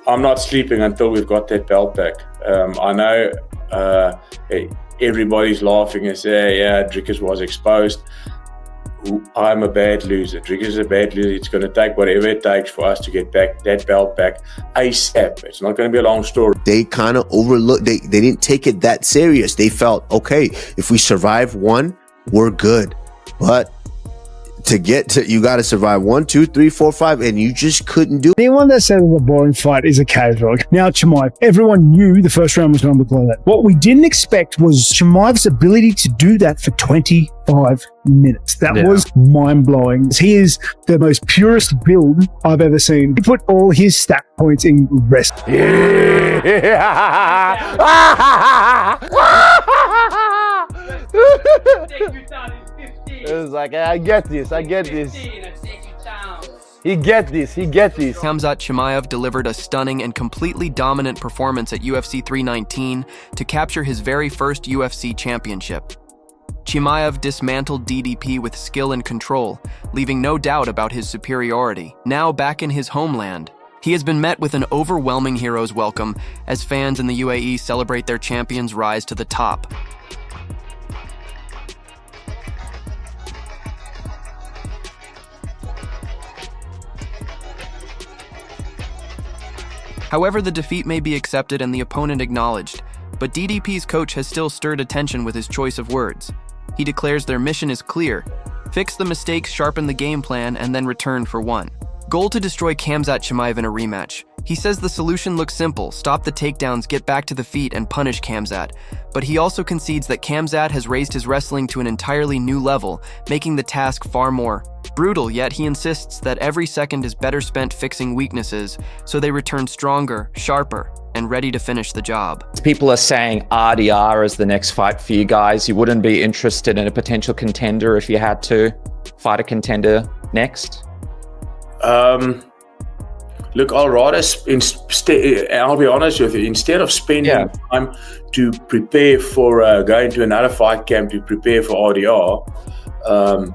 I'm not sleeping until we've got that belt back. I know everybody's laughing and say, yeah, Dricus was exposed. I'm a bad loser. Dricus is a bad loser. It's going to take whatever it takes for us to get back that belt back ASAP. It's not going to be a long story. They kind of overlooked. They didn't take it that serious. They felt, okay, if we survive one, we're good. But to get to, you got to survive 1, 2, 3, 4, 5, and you just couldn't do it. Anyone that said a boring fight is a cave dog. Now, Chimaev, everyone knew the first round was going to look like that. What we didn't expect was Chimaev's ability to do that for 25 minutes. That was mind-blowing. He is the most purest build I've ever seen. He put all his stat points in rest. It was like, I get this. He get this. Khamzat Chimaev delivered a stunning and completely dominant performance at UFC 319 to capture his very first UFC championship. Chimaev dismantled DDP with skill and control, leaving no doubt about his superiority. Now back in his homeland, he has been met with an overwhelming hero's welcome as fans in the UAE celebrate their champion's rise to the top. However, the defeat may be accepted and the opponent acknowledged, but DDP's coach has still stirred attention with his choice of words. He declares their mission is clear: fix the mistakes, sharpen the game plan, and then return for one. Goal to destroy Khamzat Chimaev in a rematch. He says the solution looks simple: stop the takedowns, get back to the feet, and punish Khamzat. But he also concedes that Khamzat has raised his wrestling to an entirely new level, making the task far more brutal, yet he insists that every second is better spent fixing weaknesses, so they return stronger, sharper, and ready to finish the job. People are saying RDR is the next fight for you guys. You wouldn't be interested in a potential contender if you had to fight a contender next? Look, I'll rather, I'll be honest with you, instead of spending time to prepare for going to another fight camp to prepare for RDR,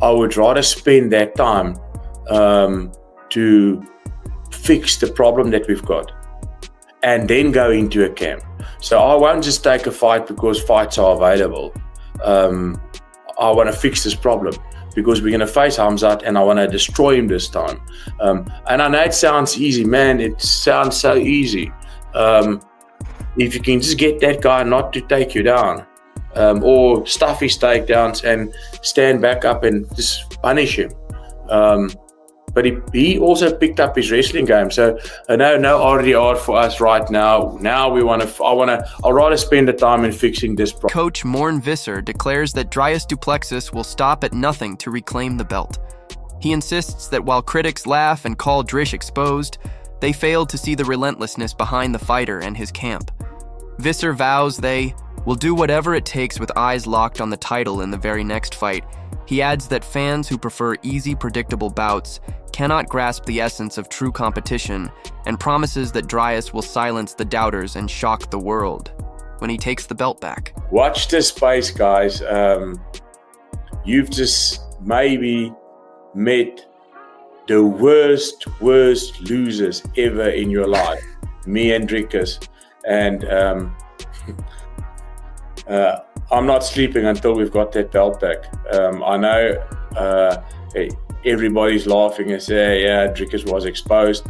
I would rather spend that time to fix the problem that we've got and then go into a camp. So I won't just take a fight because fights are available. I want to fix this problem because we're going to face Khamzat and I want to destroy him this time. And I know it sounds easy, man. It sounds so easy. If you can just get that guy not to take you down, or stuff his takedowns and stand back up and just punish him. But he also picked up his wrestling game. So no RDR for us right now. Now I'll rather spend the time in fixing this problem. Coach Morné Visser declares that Dricus Du Plessis will stop at nothing to reclaim the belt. He insists that while critics laugh and call Drish exposed, they failed to see the relentlessness behind the fighter and his camp. Visser vows they will do whatever it takes with eyes locked on the title in the very next fight. He adds that fans who prefer easy, predictable bouts cannot grasp the essence of true competition, and promises that Dricus will silence the doubters and shock the world when he takes the belt back. Watch this space, guys. You've just maybe met the worst losers ever in your life. Me and Dricus. And I'm not sleeping until we've got that belt back. I know everybody's laughing and say, yeah, Dricus was exposed.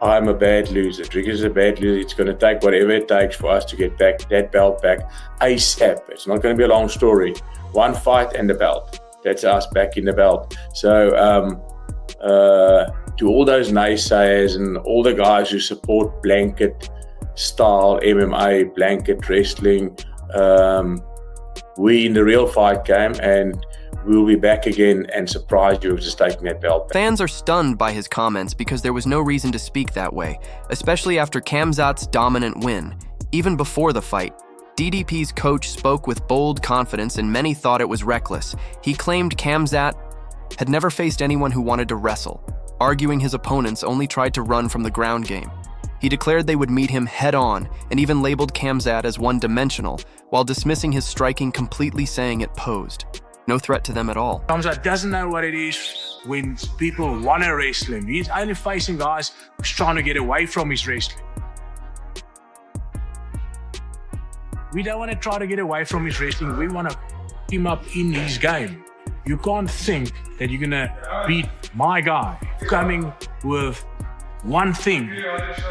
I'm a bad loser. Dricus is a bad loser. It's going to take whatever it takes for us to get back that belt back ASAP. It's not going to be a long story. One fight and the belt. That's us back in the belt. So to all those naysayers and all the guys who support blanket style MMA, blanket wrestling, we in the real fight game, and we'll be back again and surprise you with just taking that belt back. Fans are stunned by his comments because there was no reason to speak that way, especially after Khamzat's dominant win. Even before the fight, DDP's coach spoke with bold confidence and many thought it was reckless. He claimed Khamzat had never faced anyone who wanted to wrestle, arguing his opponents only tried to run from the ground game. He declared they would meet him head-on and even labeled Khamzat as one-dimensional, while dismissing his striking, completely saying it posed. No threat to them at all. Khamzat doesn't know what it is when people want to wrestle him. He's only facing guys who's trying to get away from his wrestling. We don't want to try to get away from his wrestling. We want to keep him up in his game. You can't think that you're going to beat my guy coming with one thing,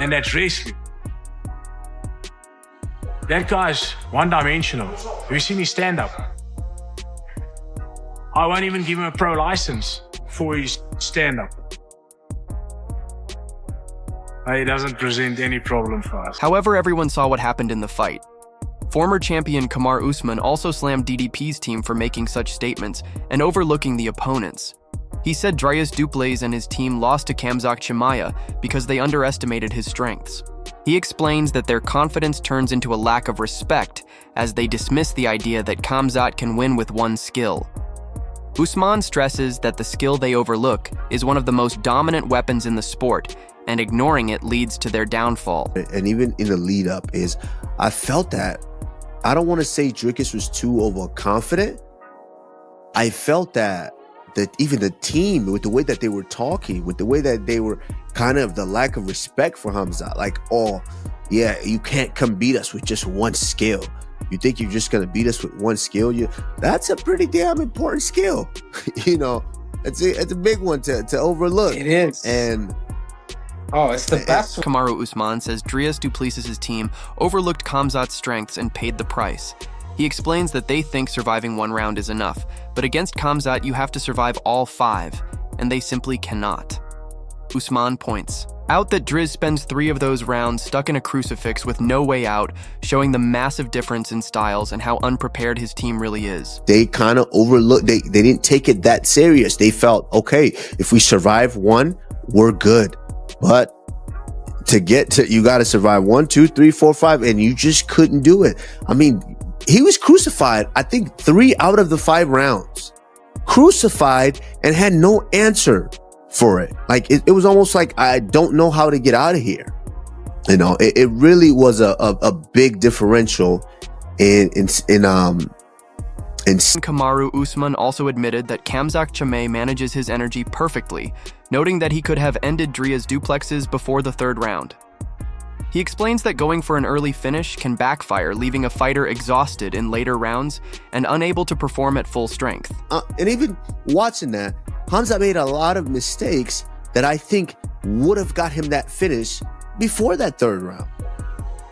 and that's wrestling. That guy's one-dimensional. Have you seen his stand-up? I won't even give him a pro license for his stand-up. He doesn't present any problem for us. However, everyone saw what happened in the fight. Former champion Kamaru Usman also slammed DDP's team for making such statements and overlooking the opponents. He said Dricus Du Plessis and his team lost to Khamzat Chimaev because they underestimated his strengths. He explains that their confidence turns into a lack of respect as they dismiss the idea that Khamzat can win with one skill. Usman stresses that the skill they overlook is one of the most dominant weapons in the sport, and ignoring it leads to their downfall. And even in the lead up is, I felt that, I don't want to say Dricus was too overconfident. I felt that even the team, with the way that they were talking, with the way that they were kind of the lack of respect for Khamzat, like, oh yeah, you can't come beat us with just one skill. You think you're just gonna beat us with one skill? That's a pretty damn important skill. You know, it's a big one to overlook. It is. And oh, it's the best. Kamaru Usman says Dricus Du Plessis' team overlooked Khamzat's strengths and paid the price. He explains that they think surviving one round is enough, but against Khamzat you have to survive all 5, and they simply cannot. Usman points out that Driz spends 3 of those rounds stuck in a crucifix with no way out, showing the massive difference in styles and how unprepared his team really is. They kind of overlooked, they didn't take it that serious. They felt, okay, if we survive one, we're good. But to get to, you got to survive 1, 2, 3, 4, 5, and you just couldn't do it. I mean, he was crucified, I think 3 out of the 5 rounds. Crucified and had no answer for it. Like, it was almost like, I don't know how to get out of here. You know, it really was a big differential in Kamaru Usman also admitted that Khamzat Chimaev manages his energy perfectly, noting that he could have ended Dricus Du Plessis before the 3rd round. He explains that going for an early finish can backfire, leaving a fighter exhausted in later rounds and unable to perform at full strength. And even watching that, Khamzat made a lot of mistakes that I think would have got him that finish before that 3rd round.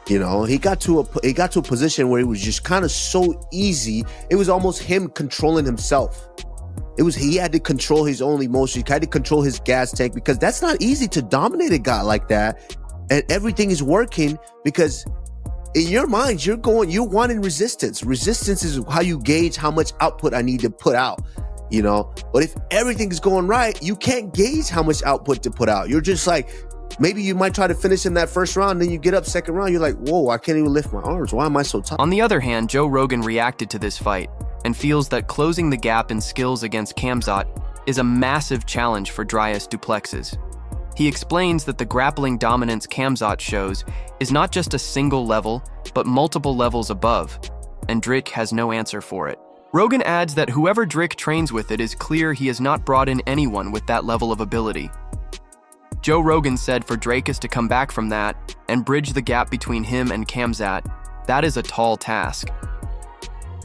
You know, he got to a position where it was just kind of so easy. It was almost him controlling himself. He had to control his own emotions. He had to control his gas tank, because that's not easy to dominate a guy like that. And everything is working because in your mind, you're wanting resistance. Resistance is how you gauge how much output I need to put out, you know? But if everything is going right, you can't gauge how much output to put out. You're just like, maybe you might try to finish in that 1st round, then you get up 2nd round, you're like, whoa, I can't even lift my arms. Why am I so tired? On the other hand, Joe Rogan reacted to this fight and feels that closing the gap in skills against Khamzat is a massive challenge for Dricus Du Plessis. He explains that the grappling dominance Khamzat shows is not just a single level, but multiple levels above, and Dric has no answer for it. Rogan adds that whoever Dric trains with, it is clear he has not brought in anyone with that level of ability. Joe Rogan said for Dricus to come back from that and bridge the gap between him and Khamzat, that is a tall task.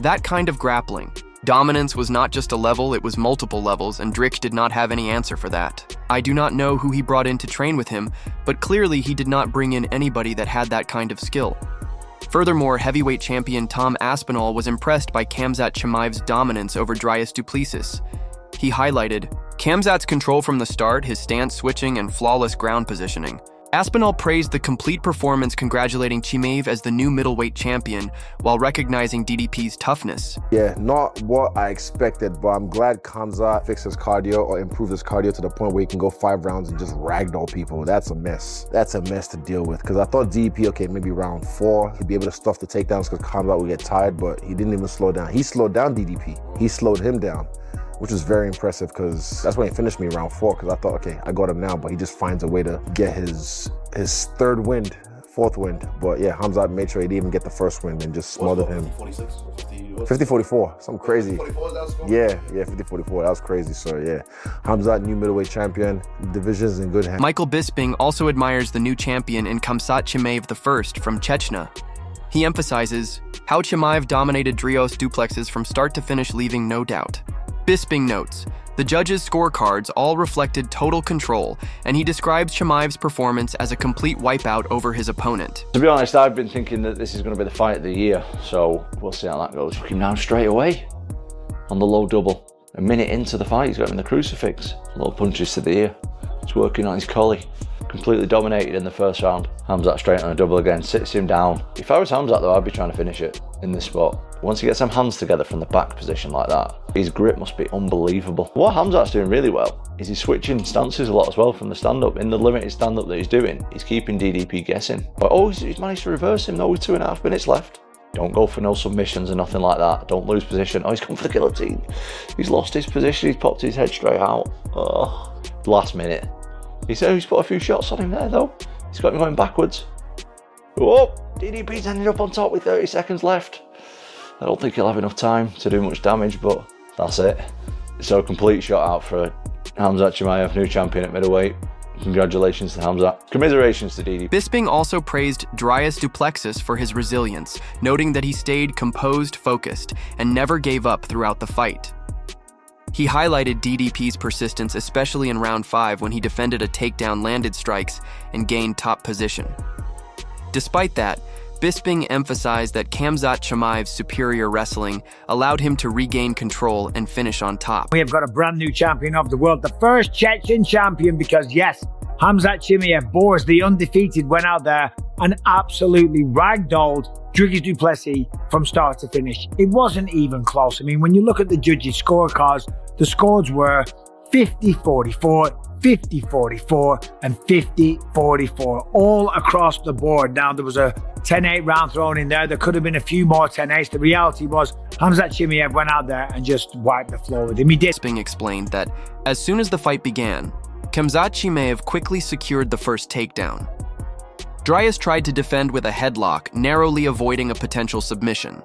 That kind of grappling, dominance was not just a level, it was multiple levels, and Dric did not have any answer for that. I do not know who he brought in to train with him, but clearly he did not bring in anybody that had that kind of skill. Furthermore, heavyweight champion Tom Aspinall was impressed by Khamzat Chimaev's dominance over Dricus Du Plessis. He highlighted Khamzat's control from the start, his stance switching, and flawless ground positioning. Aspinall praised the complete performance, congratulating Chimaev as the new middleweight champion, while recognizing DDP's toughness. Yeah, not what I expected, but I'm glad Khamzat fixed his cardio or improved his cardio to the point where he can go 5 rounds and just ragdoll people. That's a mess. That's a mess to deal with, because I thought DDP, okay, maybe round 4, he'd be able to stuff the takedowns because Khamzat would get tired, but he didn't even slow down. He slowed down DDP. He slowed him down, which was very impressive, because that's when he finished me round 4, because I thought, okay, I got him now, but he just finds a way to get his 3rd wind fourth win. But yeah, Khamzat made sure he didn't even get the first win and just smothered him. 50-44, something crazy. 50-44, that was cool. Yeah, 50-44, that was crazy. So yeah, Khamzat, new middleweight champion, division's in good hands. Michael Bisping also admires the new champion in Khamzat Chimaev I from Chechnya. He emphasizes how Chimaev dominated Dricus Du Plessis from start to finish, leaving no doubt. Bisping notes, the judges' scorecards all reflected total control, and he describes Chimaev's performance as a complete wipeout over his opponent. To be honest, I've been thinking that this is going to be the fight of the year, so we'll see how that goes. Took him down straight away on the low double. A minute into the fight, he's got him in the crucifix. Little punches to the ear. He's working on his collie. Completely dominated in the first round. Khamzat straight on a double again, sits him down. If I was Khamzat though, I'd be trying to finish it in this spot. Once he gets some hands together from the back position like that, his grip must be unbelievable. What Khamzat's doing really well is he's switching stances a lot as well from the stand-up. In the limited stand-up that he's doing, he's keeping DDP guessing. But he's managed to reverse him though with 2.5 minutes left. Don't go for no submissions and nothing like that. Don't lose position. Oh, he's come for the guillotine. He's lost his position. He's popped his head straight out. Oh, last minute. He's put a few shots on him there though. He's got him going backwards. Oh, DDP's ended up on top with 30 seconds left. I don't think he'll have enough time to do much damage, but that's it. So a complete shot out for Khamzat Chimaev, new champion at middleweight. Congratulations to Khamzat. Commiserations to DDP. Bisping also praised Dricus Du Plessis for his resilience, noting that he stayed composed, focused, and never gave up throughout the fight. He highlighted DDP's persistence, especially in round 5 when he defended a takedown, landed strikes, and gained top position. Despite that, Bisping emphasized that Khamzat Chimaev's superior wrestling allowed him to regain control and finish on top. We have got a brand new champion of the world, the first Chechen champion, because yes, Khamzat Chimaev, Boris, the undefeated, went out there and absolutely ragdolled Dricus Du Plessis from start to finish. It wasn't even close. I mean, when you look at the judges' scorecards, the scores were 50-44, 50-44, and 50-44, all across the board. Now, there was a 10-8 round thrown in there. There could have been a few more 10-8s. The reality was Khamzat Chimaev went out there and just wiped the floor with him. He did. Bisping explained that as soon as the fight began, Khamzat Chimaev quickly secured the first takedown. Dricus tried to defend with a headlock, narrowly avoiding a potential submission.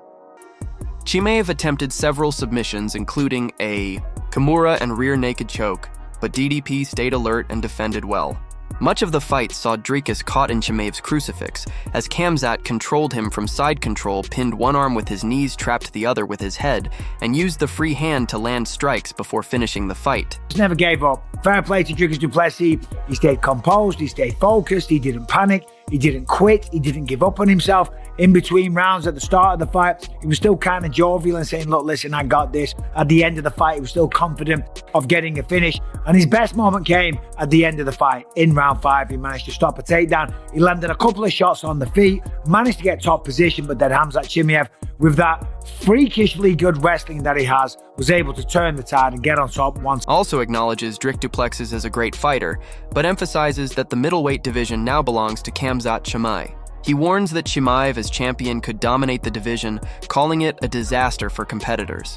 Chimaev attempted several submissions, including a Kimura and rear naked choke, but DDP stayed alert and defended well. Much of the fight saw Dricus caught in Chimaev's crucifix, as Khamzat controlled him from side control, pinned one arm with his knees, trapped the other with his head, and used the free hand to land strikes before finishing the fight. Never gave up. Fair play to Dricus Du Plessis. He stayed composed, he stayed focused, he didn't panic, he didn't quit, he didn't give up on himself. In between rounds at the start of the fight, he was still kind of jovial and saying, look, listen, I got this. At the end of the fight, he was still confident of getting a finish. And his best moment came at the end of the fight. In round 5, he managed to stop a takedown. He landed a couple of shots on the feet, managed to get top position, but then Khamzat Chimaev, with that freakishly good wrestling that he has, was able to turn the tide and get on top once. Also acknowledges Dricus Du Plessis as a great fighter, but emphasizes that the middleweight division now belongs to Khamzat Chimaev. He warns that Chimaev as champion could dominate the division, calling it a disaster for competitors.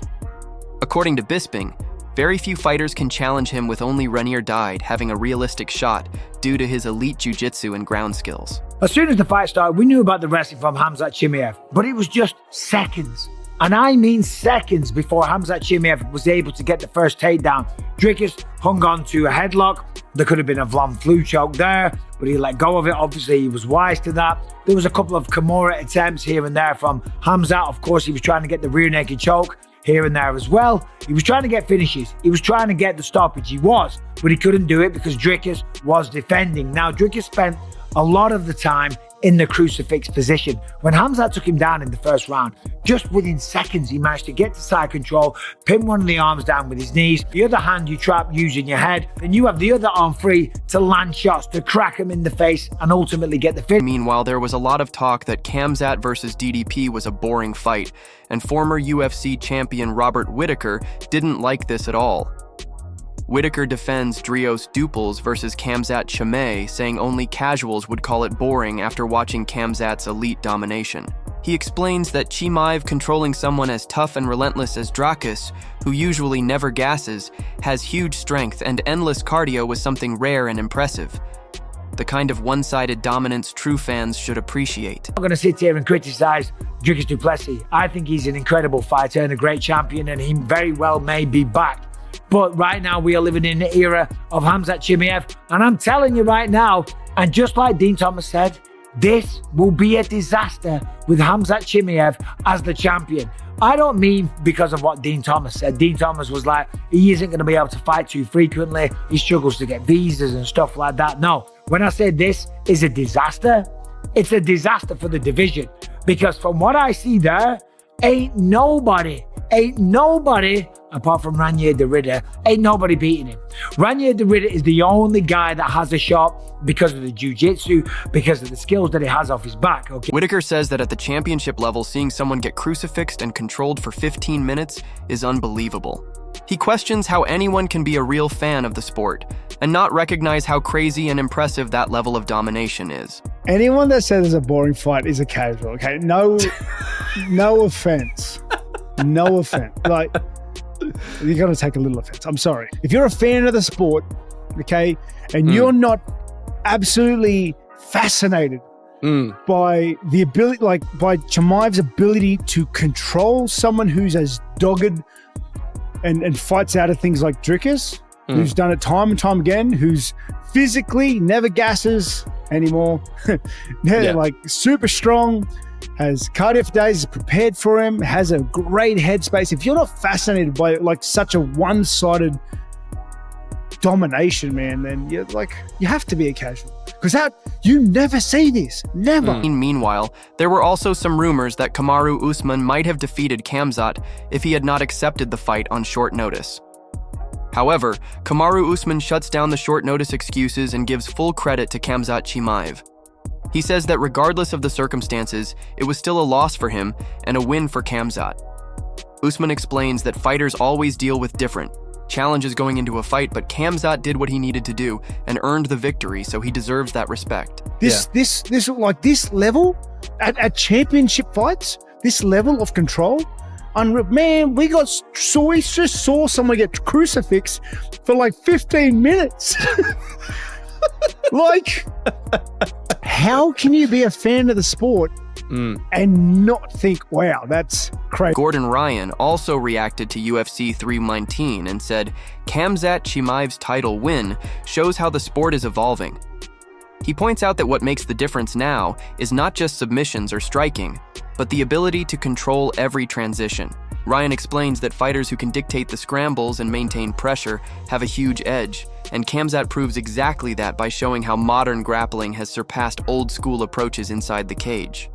According to Bisping, very few fighters can challenge him with only Renier died having a realistic shot due to his elite jiu-jitsu and ground skills. As soon as the fight started, we knew about the wrestling from Khamzat Chimaev, but it was just seconds. And I mean seconds before Khamzat Chimaev was able to get the first takedown. Dricus hung on to a headlock. There could have been a Vlam flu choke there, but he let go of it. Obviously, he was wise to that. There was a couple of Kimura attempts here and there from Khamzat. Of course, he was trying to get the rear naked choke here and there as well. He was trying to get finishes. He was trying to get the stoppage. He was, but he couldn't do it because Dricus was defending. Now, Dricus spent a lot of the time in the crucifix position. When Khamzat took him down in the first round, just within seconds, he managed to get to side control, pin one of the arms down with his knees. The other hand you trap using your head, and you have the other arm free to land shots, to crack him in the face and ultimately get the finish. Meanwhile, there was a lot of talk that Khamzat versus DDP was a boring fight, and former UFC champion Robert Whitaker didn't like this at all. Whitaker defends Dricus Du Plessis versus Khamzat Chimaev, saying only casuals would call it boring after watching Khamzat's elite domination. He explains that Chimaev controlling someone as tough and relentless as Dricus, who usually never gasses, has huge strength and endless cardio was something rare and impressive. the kind of one-sided dominance true fans should appreciate. I'm not going to sit here and criticize Dricus Du Plessis. I think he's an incredible fighter and a great champion, and he very well may be back. But right now we are living in the era of Khamzat Chimaev, and I'm telling you right now, and just like Dean Thomas said, this will be a disaster with Khamzat Chimaev as the champion. I don't mean because of what Dean Thomas said. Dean Thomas was like, he isn't going to be able to fight too frequently. He struggles to get visas and stuff like that. No, when I say this is a disaster, it's a disaster for the division. Because from what I see there, ain't nobody, apart from Ranier de Ridder, ain't nobody beating him. Ranier de Ridder is the only guy that has a shot because of the jiu-jitsu, because of the skills that he has off his back. Okay. Whitaker says that at the championship level, seeing someone get crucifixed and controlled for 15 minutes is unbelievable. He questions how anyone can be a real fan of the sport and not recognize how crazy and impressive that level of domination is. Anyone that says it's a boring fight is a casual, okay? No offense. No offense. Like, you're going to take a little offense. I'm sorry. If you're a fan of the sport, okay, and you're not absolutely fascinated by the ability, like by Chimaev's ability to control someone who's as dogged and fights out of things like Dricus, who's done it time and time again, who's physically never gasses anymore, like super strong, has cardio for days, is prepared for him, has a great headspace. If you're not fascinated by like such a one-sided domination, man, then you're like, you have to be a casual. Because you never see this. Never. Meanwhile, there were also some rumors that Kamaru Usman might have defeated Khamzat if he had not accepted the fight on short notice. However, Kamaru Usman shuts down the short notice excuses and gives full credit to Khamzat Chimaev. He says that regardless of the circumstances, it was still a loss for him and a win for Khamzat. Usman explains that fighters always deal with different challenges going into a fight, but Khamzat did what he needed to do and earned the victory, so he deserves that respect. This level at championship fights, this level of control, man, we just saw someone get crucifixed for like 15 minutes. Like, how can you be a fan of the sport and not think, wow, that's crazy? Gordon Ryan also reacted to UFC 319 and said, Khamzat Chimaev's title win shows how the sport is evolving. He points out that what makes the difference now is not just submissions or striking, but the ability to control every transition. Ryan explains that fighters who can dictate the scrambles and maintain pressure have a huge edge, and Khamzat proves exactly that by showing how modern grappling has surpassed old-school approaches inside the cage.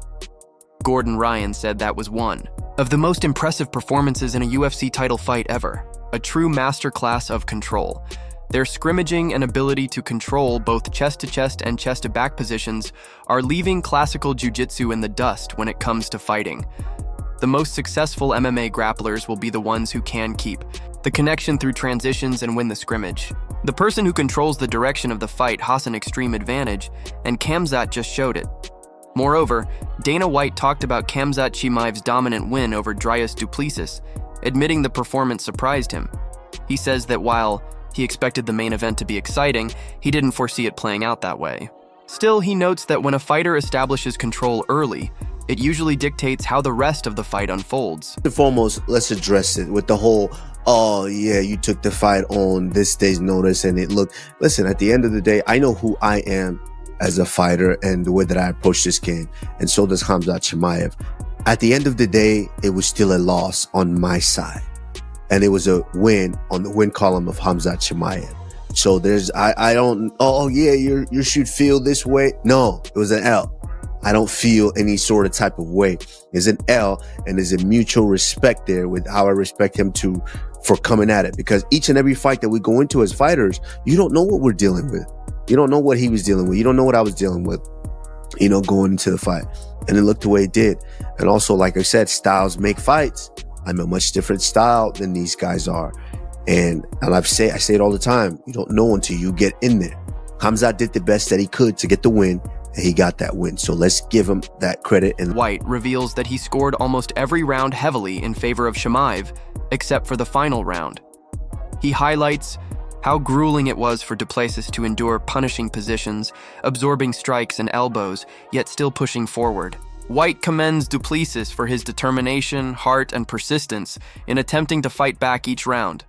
Gordon Ryan said that was one of the most impressive performances in a UFC title fight ever, a true masterclass of control. Their scrimmaging and ability to control both chest-to-chest and chest-to-back positions are leaving classical jiu-jitsu in the dust when it comes to fighting. The most successful MMA grapplers will be the ones who can keep the connection through transitions and win the scrimmage. The person who controls the direction of the fight has an extreme advantage, and Khamzat just showed it. Moreover, Dana White talked about Khamzat Chimaev's dominant win over Dricus Du Plessis, admitting the performance surprised him. He says that while he expected the main event to be exciting, he didn't foresee it playing out that way. Still, he notes that when a fighter establishes control early, it usually dictates how the rest of the fight unfolds. First and foremost, let's address it with the whole, oh yeah, you took the fight on this day's notice and it looked... Listen, at the end of the day, I know who I am as a fighter and the way that I approach this game, and so does Khamzat Chimaev. At the end of the day, it was still a loss on my side, and it was a win on the win column of Khamzat Chimaev. So there's, I don't, oh yeah, you should feel this way. No, it was an L. I don't feel any sort of type of way. It's an L, and there's a mutual respect there with how I respect him for coming at it. Because each and every fight that we go into as fighters, you don't know what we're dealing with. You don't know what he was dealing with. You don't know what I was dealing with, going into the fight. And it looked the way it did. And also, like I said, styles make fights. I'm a much different style than these guys are. And I say it all the time. You don't know until you get in there. Khamzat did the best that he could to get the win, and he got that win. So let's give him that credit. And White reveals that he scored almost every round heavily in favor of Chimaev, except for the final round. He highlights, How grueling it was for Du Plessis to endure punishing positions, absorbing strikes and elbows, yet still pushing forward. White commends Du Plessis for his determination, heart, and persistence in attempting to fight back each round.